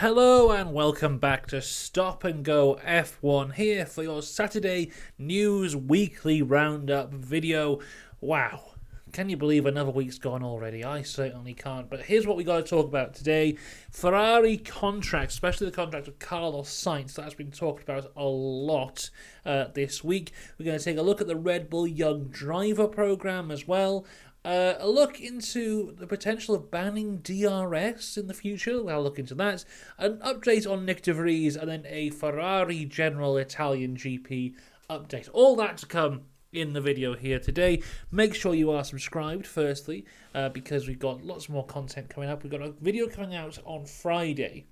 Hello and welcome back to Stop and Go F1 here for your Saturday News Weekly Roundup video. Wow, can you believe another week's gone already? I certainly can't. But here's what we got to talk about today. Ferrari contracts, especially the contract of Carlos Sainz, that's been talked about a lot this week. We're going to take a look at the Red Bull Young Driver program as well. A look into the potential of banning DRS in the future. We'll look into that. An update on Nyck de Vries, and then a Ferrari General Italian GP update. All that to come in the video here today. Make sure you are subscribed, firstly, because we've got lots more content coming up. We've got a video coming out on Friday,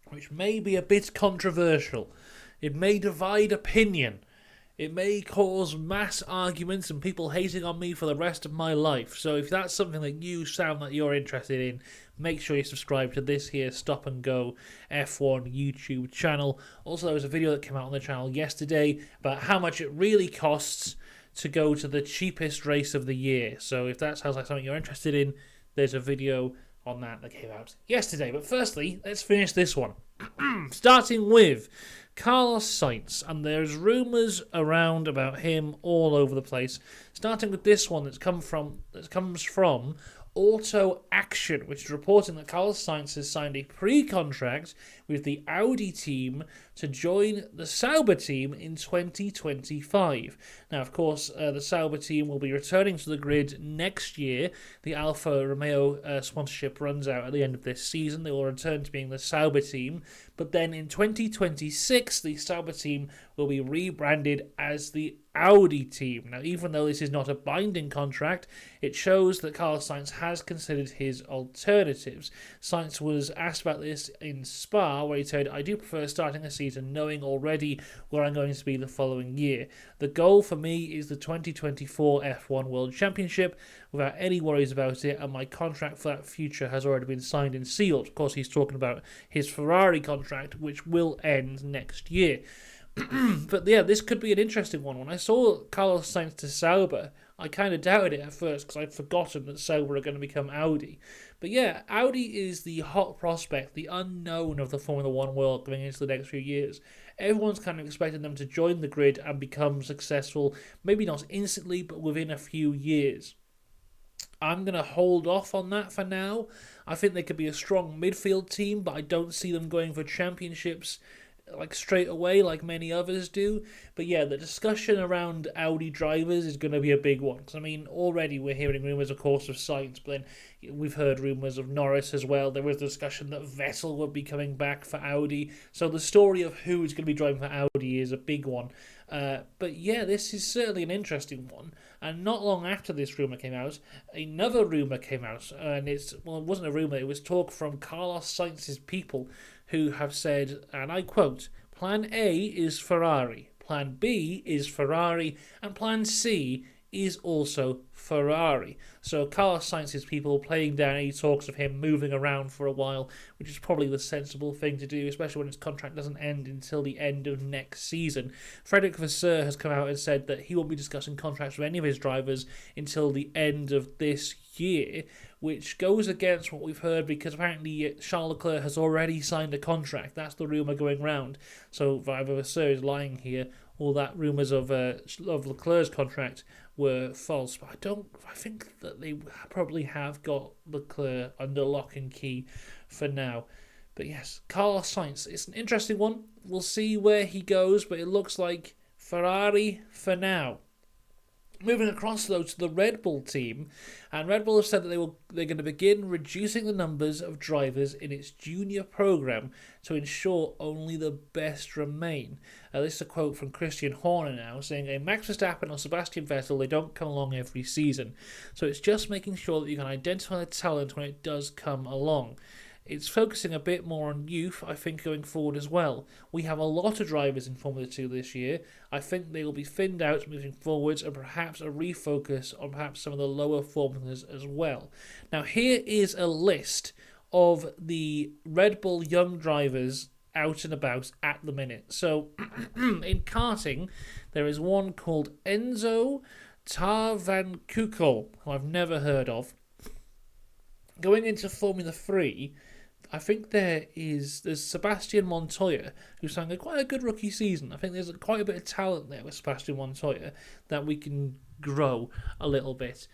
which may be a bit controversial. It may divide opinion. It may cause mass arguments and people hating on me for the rest of my life. So if that's something that you sound that you're interested in, make sure you subscribe to this here Stop and Go F1 YouTube channel. Also, there was a video that came out on the channel yesterday about how much it really costs to go to the cheapest race of the year. So if that sounds like something you're interested in, there's a video on that came out yesterday. But firstly, let's finish this one. Starting with Carlos Sainz, and there's rumours around about him all over the place. Starting with this one that comes from Auto Action, which is reporting that Carlos Sainz has signed a pre-contract with the Audi team to join the Sauber team in 2025. Now, of course, the Sauber team will be returning to the grid next year. The Alfa Romeo sponsorship runs out at the end of this season. They will return to being the Sauber team. But then in 2026, the Sauber team will be rebranded as the Audi team. Now, even though this is not a binding contract, it shows that Carlos Sainz has considered his alternatives. Sainz was asked about this in Spa, where he said, "I do prefer starting a season knowing already where I'm going to be the following year. The goal for me is the 2024 F1 World Championship without any worries about it, and my contract for that future has already been signed and sealed." Of course, he's talking about his Ferrari contract, which will end next year. But yeah, this could be an interesting one. When I saw Carlos Sainz to Sauber, I kind of doubted it at first because I'd forgotten that Sauber are going to become Audi. But yeah, Audi is the hot prospect, the unknown of the Formula One world going into the next few years. Everyone's kind of expecting them to join the grid and become successful, maybe not instantly, but within a few years. I'm going to hold off on that for now. I think they could be a strong midfield team, but I don't see them going for championships like straight away like many others do. But yeah, the discussion around Audi drivers is going to be a big one, because I mean, already we're hearing rumours, of course, of Sainz, but then we've heard rumours of Norris as well. There was discussion that Vettel would be coming back for Audi, so the story of who is going to be driving for Audi is a big one. But yeah, this is certainly an interesting one. And not long after this rumour came out, another rumour came out, and it wasn't a rumour, it was talk from Carlos Sainz's people, who have said, and I quote, "Plan A is Ferrari, Plan B is Ferrari, and Plan C is also Ferrari." So Carlos Sainz's people playing down any talks of him moving around for a while, which is probably the sensible thing to do, especially when his contract doesn't end until the end of next season. Frederick Vasseur has come out and said that he won't be discussing contracts with any of his drivers until the end of this year, which goes against what we've heard, because apparently Charles Leclerc has already signed a contract. That's the rumour going round. So either Vasseur is lying here, or that rumours of Leclerc's contract were false. But I think that they probably have got Leclerc under lock and key for now. But yes, Carlos Sainz, it's an interesting one. We'll see where he goes, but it looks like Ferrari for now. Moving across, though, to the Red Bull team, and Red Bull have said that they're going to begin reducing the numbers of drivers in its junior program to ensure only the best remain. This is a quote from Christian Horner now, saying, "A Max Verstappen or Sebastian Vettel, they don't come along every season. So it's just making sure that you can identify the talent when it does come along. It's focusing a bit more on youth, I think, going forward as well. We have a lot of drivers in Formula 2 this year. I think they will be thinned out moving forwards, and perhaps a refocus on perhaps some of the lower formulas as well." Now, here is a list of the Red Bull young drivers out and about at the minute. So, in karting, there is one called Enzo Tarvankukel, who I've never heard of. Going into Formula 3, I think there's Sebastian Montoya, who's having quite a good rookie season. I think there's quite a bit of talent there with Sebastian Montoya that we can grow a little bit.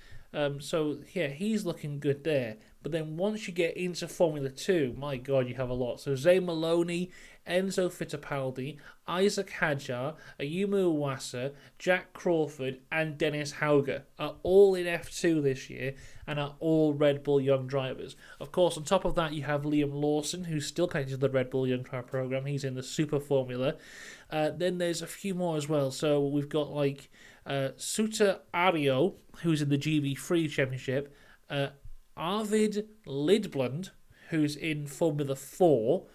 So yeah, he's looking good there. But then once you get into Formula 2, my God, you have a lot. So Zay Maloney, Enzo Fittipaldi, Isaac Hadjar, Ayumu Iwasa, Jack Crawford, and Dennis Hauger are all in F2 this year and are all Red Bull Young drivers. Of course, on top of that, you have Liam Lawson, who's still connected to the Red Bull Young Driver program. He's in the Super Formula. Then there's a few more as well. So we've got like Suta Ario, who's in the GB3 Championship, Arvid Lidblund, who's in Formula 4,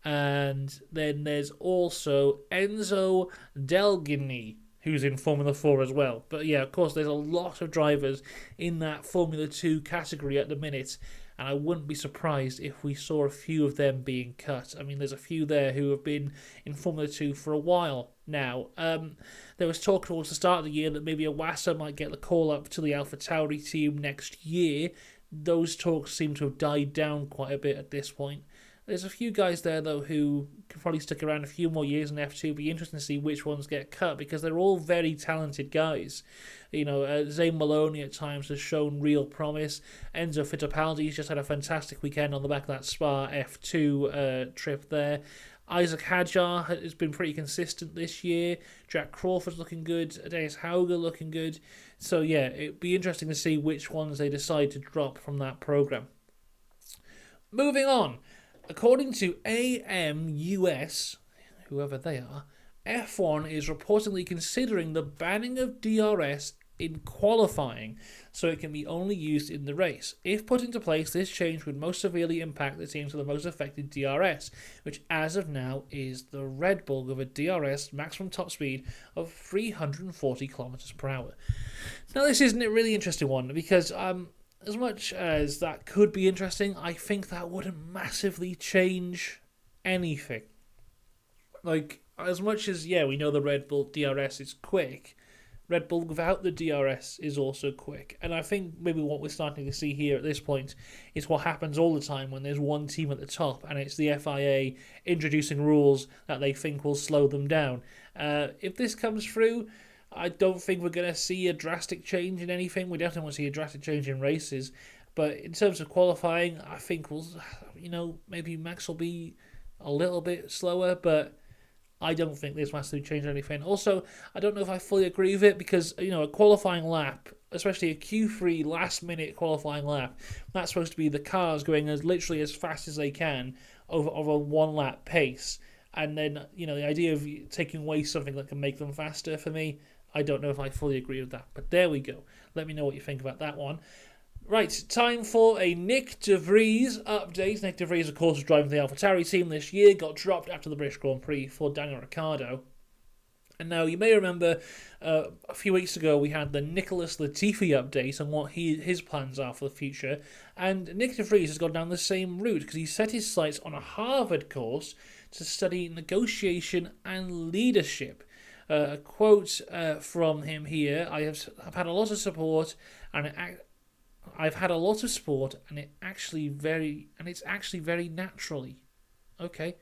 and then there's also Enzo Delgini, who's in Formula 4 as well. But yeah, of course, there's a lot of drivers in that Formula 2 category at the minute, and I wouldn't be surprised if we saw a few of them being cut. I mean, there's a few there who have been in Formula 2 for a while now. There was talk towards the start of the year that maybe Iwasa might get the call up to the AlphaTauri team next year. Those talks seem to have died down quite a bit at this point. There's a few guys there, though, who can probably stick around a few more years in F2. Be interesting to see which ones get cut, because they're all very talented guys. You know, Zane Maloney at times has shown real promise. Enzo Fittipaldi's just had a fantastic weekend on the back of that Spa F2 trip there. Isaac Hadjar has been pretty consistent this year. Jack Crawford's looking good. Dennis Hauger looking good. So yeah, it'd be interesting to see which ones they decide to drop from that program. Moving on. According to AMUS, whoever they are, F1 is reportedly considering the banning of DRS in qualifying, so it can be only used in the race. If put into place, this change would most severely impact the teams with the most affected DRS, which as of now is the Red Bull with a DRS maximum top speed of 340 kilometers per hour. Now, this isn't a really interesting one, because as much as that could be interesting, I think that wouldn't massively change anything. Like, as much as, yeah, we know the Red Bull DRS is quick, Red Bull without the DRS is also quick. And I think maybe what we're starting to see here at this point is what happens all the time when there's one team at the top and it's the FIA introducing rules that they think will slow them down. If this comes through, I don't think we're going to see a drastic change in anything. We definitely want to see a drastic change in races. But in terms of qualifying, I think maybe Max will be a little bit slower, but I don't think this massively changed anything. Also, I don't know if I fully agree with it, because a qualifying lap, especially a Q3 last-minute qualifying lap, that's supposed to be the cars going literally as fast as they can over a one-lap pace. And then, the idea of taking away something that can make them faster, for me, I don't know if I fully agree with that. But there we go. Let me know what you think about that one. Right, time for a Nyck de Vries update. Nyck de Vries, of course, was driving the AlphaTauri team this year, got dropped after the British Grand Prix for Daniel Ricciardo. And now, you may remember a few weeks ago we had the Nicholas Latifi update on what his plans are for the future. And Nyck de Vries has gone down the same route, because he set his sights on a Harvard course to study negotiation and leadership. A quote from him here: I've had a lot of support, and I've had a lot of sport, and it's actually very naturally. Okay,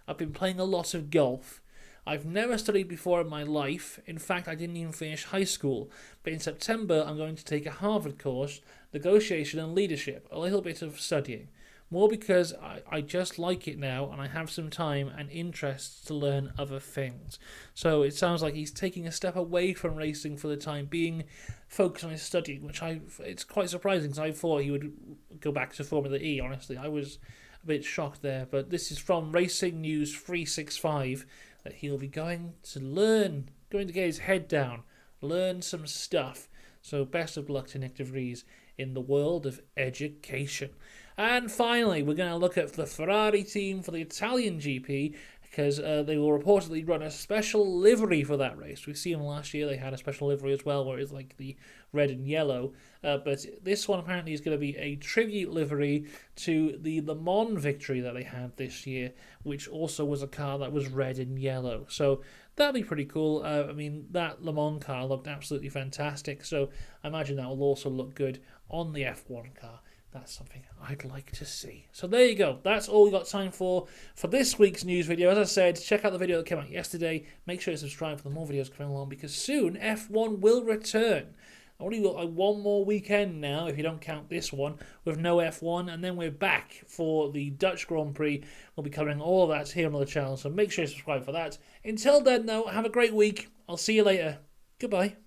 I've been playing a lot of golf. I've never studied before in my life. In fact, I didn't even finish high school. But in September, I'm going to take a Harvard course, negotiation and leadership, a little bit of studying. More because I just like it now, and I have some time and interest to learn other things. So it sounds like he's taking a step away from racing for the time being, focused on his studying, which it's quite surprising, because I thought he would go back to Formula E, honestly. I was a bit shocked there. But this is from Racing News 365, that he'll be going to get his head down, learn some stuff. So best of luck to Nyck de Vries in the world of education. And finally, we're going to look at the Ferrari team for the Italian GP, because they will reportedly run a special livery for that race. We've seen them last year, they had a special livery as well, where it's like the red and yellow. But this one apparently is going to be a tribute livery to the Le Mans victory that they had this year, which also was a car that was red and yellow. So that'll be pretty cool. That Le Mans car looked absolutely fantastic, so I imagine that will also look good on the F1 car. That's something I'd like to see. So there you go. That's all we got time for this week's news video. As I said, check out the video that came out yesterday. Make sure you subscribe for the more videos coming along because soon F1 will return. Only got like one more weekend now, if you don't count this one, with no F1, and then we're back for the Dutch Grand Prix. We'll be covering all of that here on the channel, so make sure you subscribe for that. Until then, though, have a great week. I'll see you later. Goodbye.